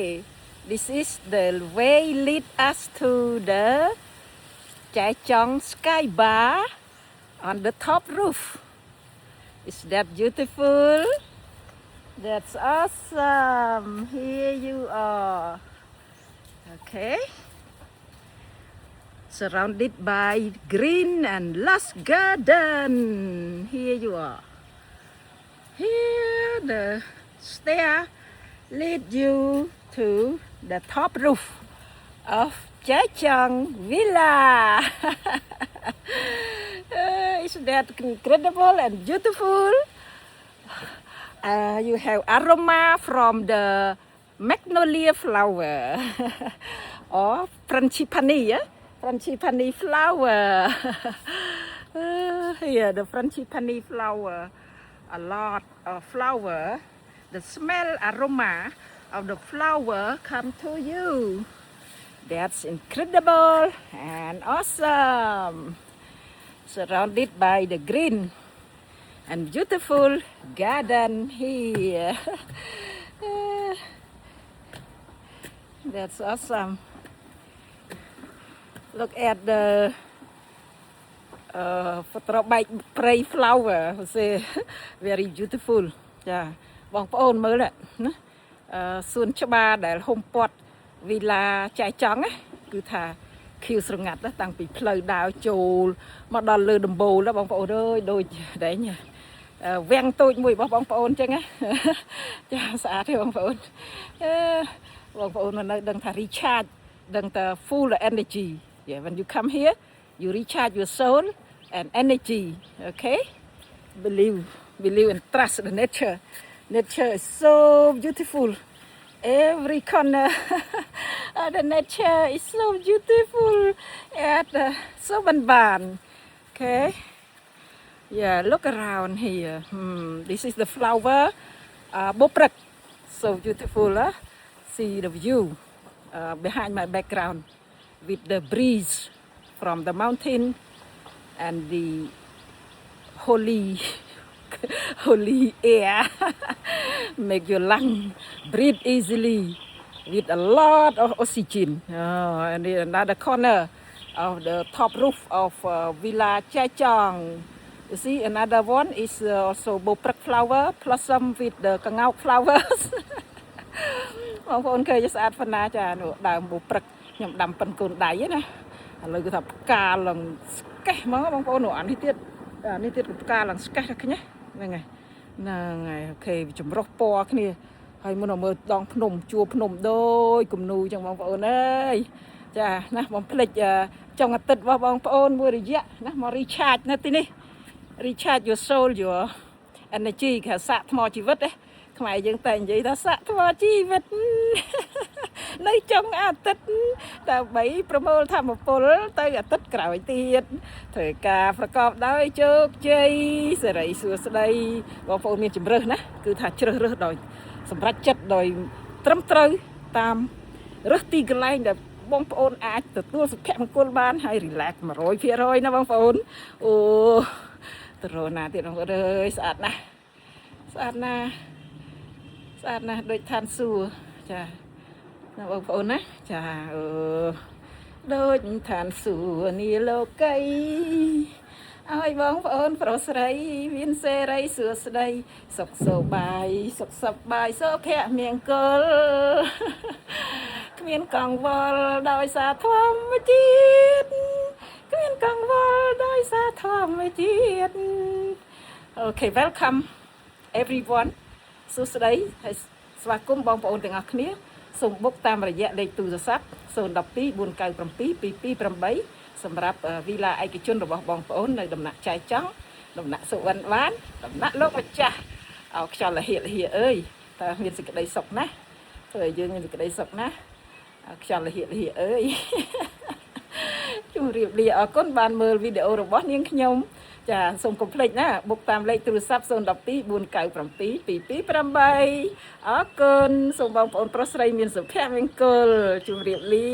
This is the way lead us to the Chai Chong Sky Bar on the top roof. Is that beautiful? That's awesome. Here you are. Okay. Surrounded by green and lush garden. Here you are. Here the stair lead you to the top roof of Chai Chong Villa. Isn't that incredible and beautiful? You have aroma from the magnolia flower or frangipani, yeah? Frangipani flower. Here, the frangipani flower. A lot of flower. The smell, aroma of the flower come to you. That's incredible and awesome. Surrounded by the green and beautiful garden here. That's awesome. Look at the prey flower. Say very beautiful. Yeah. បងប្អូនមើលណាសួនច្បារដែលហុំព័ទ្ធវីឡាចៃចង់ណាគឺថាខៀវស្រងាត់តាំងពីផ្លូវដើរចូលមកដល់លើដំបូលណាបងប្អូនអើយដូចតែញវាំងតូចមួយរបស់បងប្អូនអញ្ចឹងណាចាស្អាតទេបងប្អូនបងប្អូននៅដឹងថា recharge ដឹងថា full energy yeah when you come here you recharge your soul and energy okay believe and trust the nature. Nature is so beautiful. Every corner of the nature is so beautiful at Sobanban. Okay. Yeah, look around here. This is the flower Boprak. So beautiful. See the view behind my background with the breeze from the mountain and the holy air make your lung breathe easily with a lot of oxygen. And in another corner of the top roof of Villa Chai Chong, you see another one is also Boprak flower blossom with the Kangauk flowers. បងប្អូនឃើញស្អាតប៉ុណ្ណាចានោះដើម Boprak ខ្ញុំដាំប៉ុនកូនដៃណាឥឡូវគឺថាផ្កាឡើងស្កេះហ្មងបងប្អូនអានេះទៀតផ្កាឡើងស្កេះឃើញហ្នឹងហើយអូខេចម្រុះពណ៌គ្នាហើយមុនមើលដងភ្នំជួរភ្នំដូចគំនូចឹងបងប្អូនអើយចាណាបងភ្លេចចុងអាទិត្យរបស់បងប្អូនមួយរយៈណាមក recharge នៅទីនេះ recharge your soul your energy គេសាកថ្មជីវិតទេខ្មែរយើងតែនិយាយថាសាកថ្មជីវិតនៅចុងអាទិត្យដើម្បីប្រមូលធម៌ពលទៅអាទិត្យក្រោយទៀតធ្វើការប្រកបដោយជោគជ័យសិរីសួស្តីបងប្អូនមានជំរើសណាគឺថាជ្រើសរើសដោយសម្រេចចិត្តដោយត្រឹមត្រូវតាមរើសទីកន្លែងដែលបងប្អូនអាចទទួលសុភមង្គលបានហើយ relax 100% ណាបងប្អូនអូទៅរណាទៀតបងប្អូនអើយស្អាតណាស់ដូចឋានសួគ៌ចាបងប្អូនណាចាដូចឋានសួគ៌នីលោកីឲ្យបងប្អូនប្រុសស្រីមានសេរីសួស្តីសុខសប្បាយសុភមង្គលគ្មានកង្វល់ដោយសារធម្មជាតិអូខេ welcome everyone សួស្តីហើយស្វាគមន៍បងប្អូនទាំងអស់គ្នាសូមបុកតាមរយៈលេខទូរស័ព្ទ012-497-228សម្រាប់វីឡាឯកជនរបស់បងប្អូននៅដំណាក់ចៃចង់ដំណាក់សុវណ្ណបានដំណាក់លោកម្ចាស់ខ្យល់លហៀកអើយតើមានសេចក្តីសុខណាស់ធ្វើឲ្យយើងមានសេចក្តីសុខណាស់ខ្យល់លហៀកអើយជម្រាបលាអរគុណបានមើលវីដេអូរបស់នាងខ្ញុំចាសូមកុំភ្លេចណាបុកតាមលេខទូរស័ព្ទ012-497-228អរគុណសូមបងប្អូនប្រុសស្រីមានសុភមង្គលជម្រាបលា